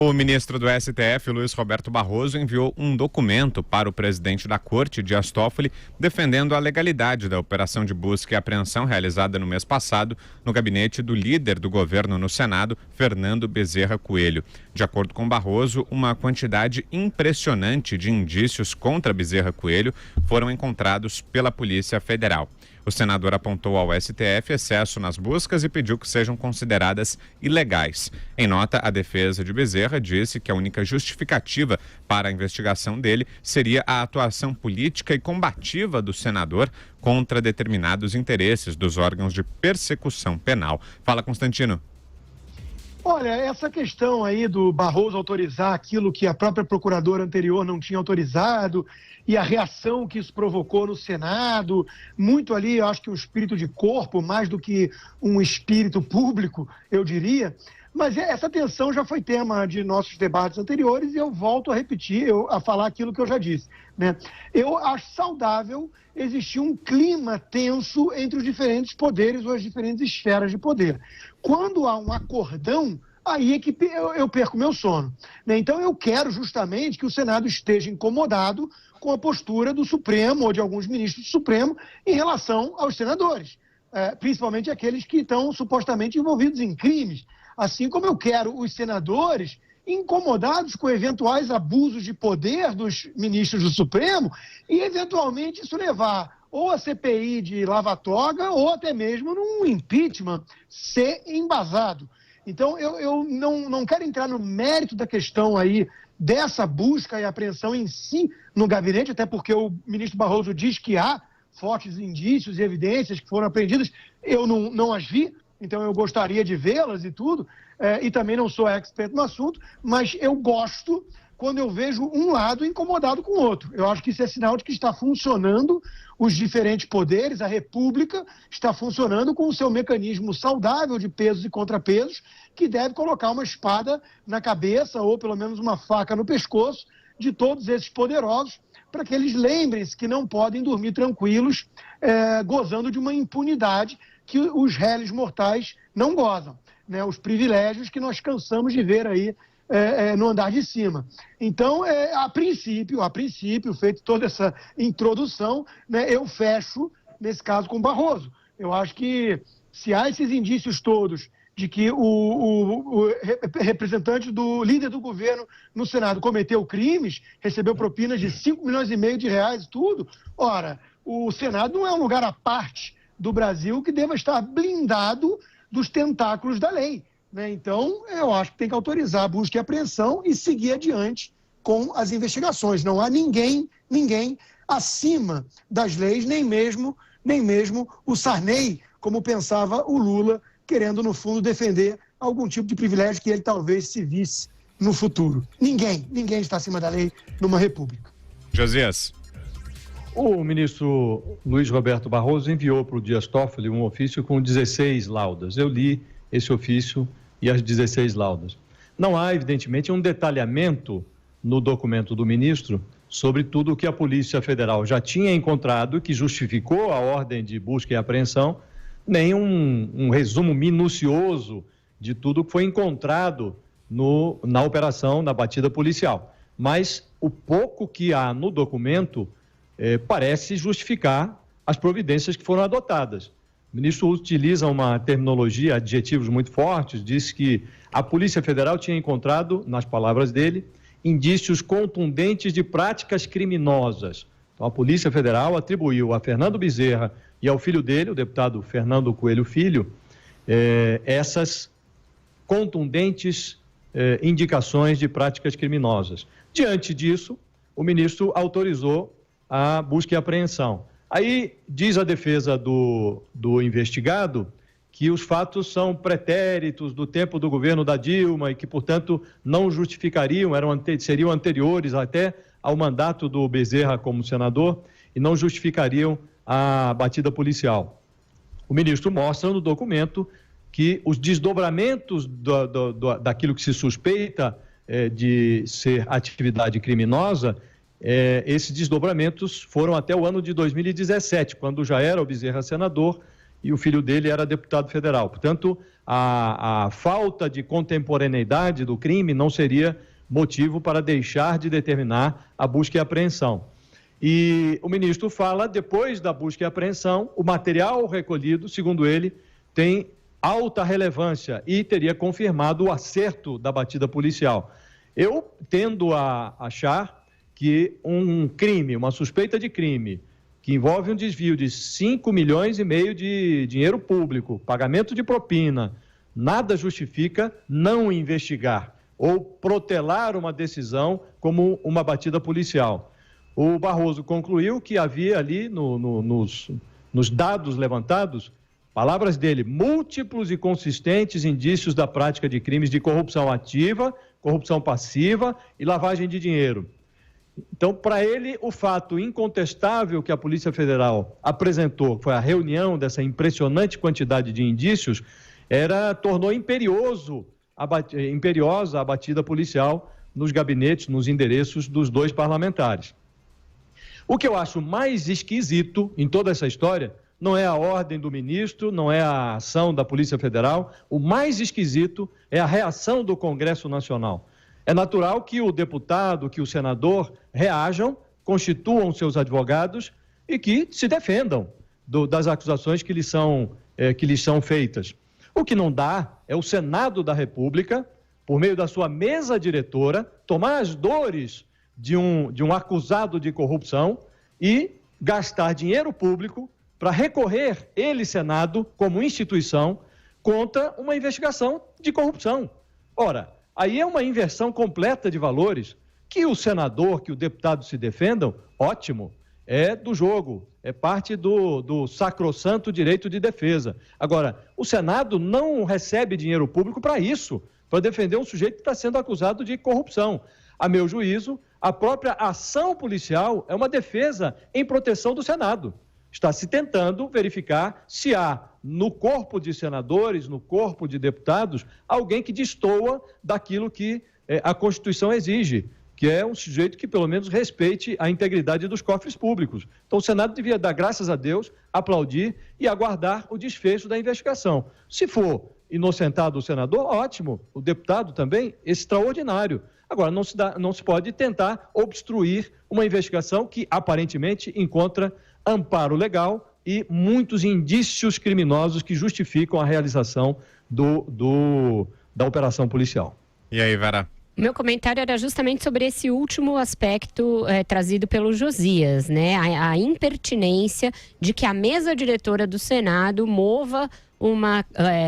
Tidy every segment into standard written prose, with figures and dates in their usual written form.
O ministro do STF, Luiz Roberto Barroso, enviou um documento para o presidente da Corte, Dias Toffoli, defendendo a legalidade da operação de busca e apreensão realizada no mês passado no gabinete do líder do governo no Senado, Fernando Bezerra Coelho. De acordo com Barroso, uma quantidade impressionante de indícios contra Bezerra Coelho foram encontrados pela Polícia Federal. O senador apontou ao STF excesso nas buscas e pediu que sejam consideradas ilegais. Em nota, a defesa de Bezerra disse que a única justificativa para a investigação dele seria a atuação política e combativa do senador contra determinados interesses dos órgãos de persecução penal. Fala, Constantino. Olha, essa questão aí do Barroso autorizar aquilo que a própria procuradora anterior não tinha autorizado e a reação que isso provocou no Senado, muito ali, eu acho que um espírito de corpo, mais do que um espírito público, eu diria. Mas essa tensão já foi tema de nossos debates anteriores e eu volto a repetir, a falar aquilo que eu já disse, né? Eu acho saudável existir um clima tenso entre os diferentes poderes ou as diferentes esferas de poder. Quando há um acordão, aí é que eu perco meu sono, né? Então eu quero justamente que o Senado esteja incomodado com a postura do Supremo ou de alguns ministros do Supremo em relação aos senadores, principalmente aqueles que estão supostamente envolvidos em crimes. Assim como eu quero os senadores incomodados com eventuais abusos de poder dos ministros do Supremo e, eventualmente, isso levar ou a CPI de lava-toga ou até mesmo num impeachment ser embasado. Então, eu não quero entrar no mérito da questão aí dessa busca e apreensão em si no gabinete, até porque o ministro Barroso diz que há fortes indícios e evidências que foram apreendidas. Eu não as vi. Então eu gostaria de vê-las e tudo, e também não sou expert no assunto, mas eu gosto quando eu vejo um lado incomodado com o outro. Eu acho que isso é sinal de que está funcionando os diferentes poderes, a República está funcionando com o seu mecanismo saudável de pesos e contrapesos, que deve colocar uma espada na cabeça, ou pelo menos uma faca no pescoço, de todos esses poderosos, para que eles lembrem-se que não podem dormir tranquilos, gozando de uma impunidade que os réis mortais não gozam, né? Os privilégios que nós cansamos de ver aí no andar de cima. Então, a princípio, feito toda essa introdução, né, eu fecho, nesse caso, com Barroso. Eu acho que, se há esses indícios todos de que o representante do líder do governo no Senado cometeu crimes, recebeu propinas de 5 milhões e meio de reais e tudo, ora, o Senado não é um lugar à parte do Brasil que deva estar blindado dos tentáculos da lei, né? Então, eu acho que tem que autorizar a busca e apreensão e seguir adiante com as investigações. Não há ninguém acima das leis, nem mesmo o Sarney, como pensava o Lula, querendo, no fundo, defender algum tipo de privilégio que ele talvez se visse no futuro. Ninguém está acima da lei numa república. Josias. O ministro Luiz Roberto Barroso enviou para o Dias Toffoli um ofício com 16 laudas. Eu li esse ofício e as 16 laudas. Não há, evidentemente, um detalhamento no documento do ministro sobre tudo o que a Polícia Federal já tinha encontrado, que justificou a ordem de busca e apreensão, nem um resumo minucioso de tudo que foi encontrado na operação, na batida policial. Mas o pouco que há no documento parece justificar as providências que foram adotadas. O ministro utiliza uma terminologia, adjetivos muito fortes, diz que a Polícia Federal tinha encontrado, nas palavras dele, indícios contundentes de práticas criminosas. Então, a Polícia Federal atribuiu a Fernando Bezerra e ao filho dele, o deputado Fernando Coelho Filho, essas contundentes indicações de práticas criminosas. Diante disso, o ministro autorizou a busca e apreensão. Aí diz a defesa do investigado que os fatos são pretéritos do tempo do governo da Dilma e que, portanto, não justificariam, seriam anteriores até ao mandato do Bezerra como senador e não justificariam a batida policial. O ministro mostra no documento que os desdobramentos daquilo que se suspeita de ser atividade criminosa, esses desdobramentos foram até o ano de 2017, quando já era o Bezerra senador e o filho dele era deputado federal. Portanto, a falta de contemporaneidade do crime não seria motivo para deixar de determinar a busca e apreensão. E o ministro fala, depois da busca e apreensão, o material recolhido, segundo ele, tem alta relevância e teria confirmado o acerto da batida policial. Eu tendo a achar que um crime, uma suspeita de crime, que envolve um desvio de 5,5 milhões de dinheiro público, pagamento de propina, nada justifica não investigar ou protelar uma decisão como uma batida policial. O Barroso concluiu que havia ali nos dados levantados, palavras dele, múltiplos e consistentes indícios da prática de crimes de corrupção ativa, corrupção passiva e lavagem de dinheiro. Então, para ele, o fato incontestável que a Polícia Federal apresentou, foi a reunião dessa impressionante quantidade de indícios, tornou imperiosa a batida policial nos gabinetes, nos endereços dos dois parlamentares. O que eu acho mais esquisito em toda essa história não é a ordem do ministro, não é a ação da Polícia Federal, o mais esquisito é a reação do Congresso Nacional. É natural que o deputado, que o senador reajam, constituam seus advogados e que se defendam das acusações que lhes são feitas. O que não dá é o Senado da República, por meio da sua mesa diretora, tomar as dores de um acusado de corrupção e gastar dinheiro público para recorrer, ele, Senado, como instituição, contra uma investigação de corrupção. Ora, aí é uma inversão completa de valores. Que o senador, que o deputado se defendam, ótimo, é do jogo, é parte do sacrossanto direito de defesa. Agora, o Senado não recebe dinheiro público para isso, para defender um sujeito que está sendo acusado de corrupção. A meu juízo, a própria ação policial é uma defesa em proteção do Senado. Está se tentando verificar se há no corpo de senadores, no corpo de deputados, alguém que destoa daquilo que a Constituição exige, que é um sujeito que pelo menos respeite a integridade dos cofres públicos. Então o Senado devia dar graças a Deus, aplaudir e aguardar o desfecho da investigação. Se for inocentado o senador, ótimo, o deputado também, extraordinário. Agora, não se pode tentar obstruir uma investigação que aparentemente encontra amparo legal e muitos indícios criminosos que justificam a realização da operação policial. E aí, Vera? Meu comentário era justamente sobre esse último aspecto trazido pelo Josias, né? A impertinência de que a mesa diretora do Senado mova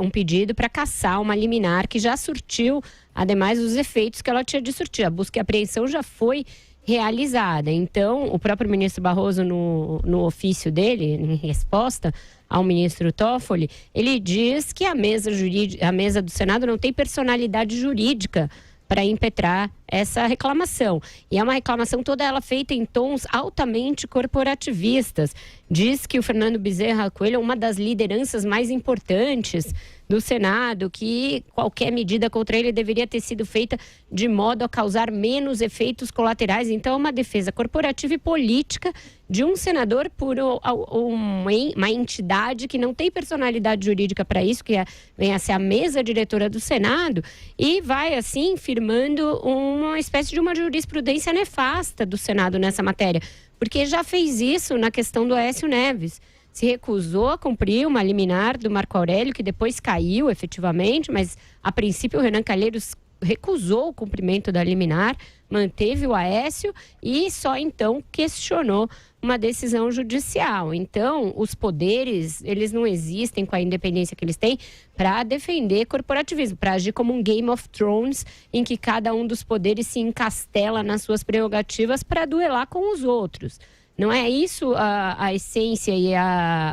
um pedido para cassar uma liminar que já surtiu, ademais, os efeitos que ela tinha de surtir. A busca e apreensão já foi realizada. Então, o próprio ministro Barroso, no ofício dele, em resposta ao ministro Toffoli, ele diz que a mesa do Senado não tem personalidade jurídica para impetrar essa reclamação. E é uma reclamação toda ela feita em tons altamente corporativistas. Diz que o Fernando Bezerra Coelho é uma das lideranças mais importantes do Senado, que qualquer medida contra ele deveria ter sido feita de modo a causar menos efeitos colaterais. Então, é uma defesa corporativa e política de um senador por uma entidade que não tem personalidade jurídica para isso, que vem a ser a mesa diretora do Senado, e vai, assim, firmando uma espécie de uma jurisprudência nefasta do Senado nessa matéria, porque já fez isso na questão do Aécio Neves. Se recusou a cumprir uma liminar do Marco Aurélio, que depois caiu efetivamente, mas a princípio o Renan Calheiros recusou o cumprimento da liminar, manteve o Aécio e só então questionou uma decisão judicial. Então, os poderes, eles não existem com a independência que eles têm para defender corporativismo, para agir como um Game of Thrones, em que cada um dos poderes se encastela nas suas prerrogativas para duelar com os outros. Não é isso a essência e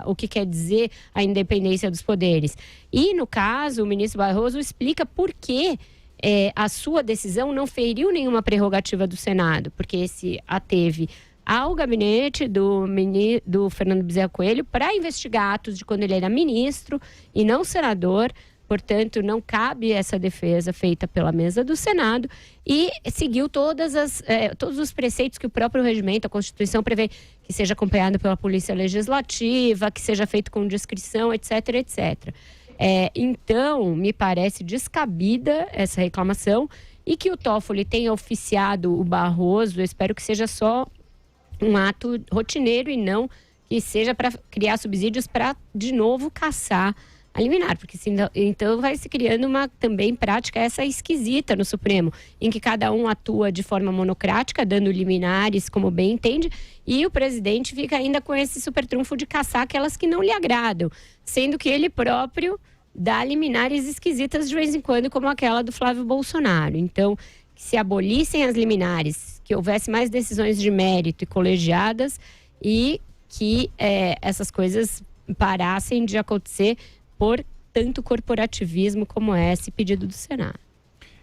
o que quer dizer a independência dos poderes. E, no caso, o ministro Barroso explica por que a sua decisão não feriu nenhuma prerrogativa do Senado, porque se ateve ao gabinete do Fernando Bezerra Coelho para investigar atos de quando ele era ministro e não senador, portanto, não cabe essa defesa feita pela mesa do Senado, e seguiu todos os preceitos que o próprio regimento, a Constituição prevê, que seja acompanhado pela Polícia Legislativa, que seja feito com discrição, etc, etc. Então, me parece descabida essa reclamação, e que o Toffoli tenha oficiado o Barroso, eu espero que seja só um ato rotineiro e não que seja para criar subsídios para, de novo, caçar a liminar, porque então vai se criando uma também prática essa esquisita no Supremo, em que cada um atua de forma monocrática, dando liminares como bem entende, e o presidente fica ainda com esse super trunfo de caçar aquelas que não lhe agradam, sendo que ele próprio dá liminares esquisitas de vez em quando, como aquela do Flávio Bolsonaro. Então, que se abolissem as liminares, que houvesse mais decisões de mérito e colegiadas, e que essas coisas parassem de acontecer por tanto corporativismo como esse pedido do Senado.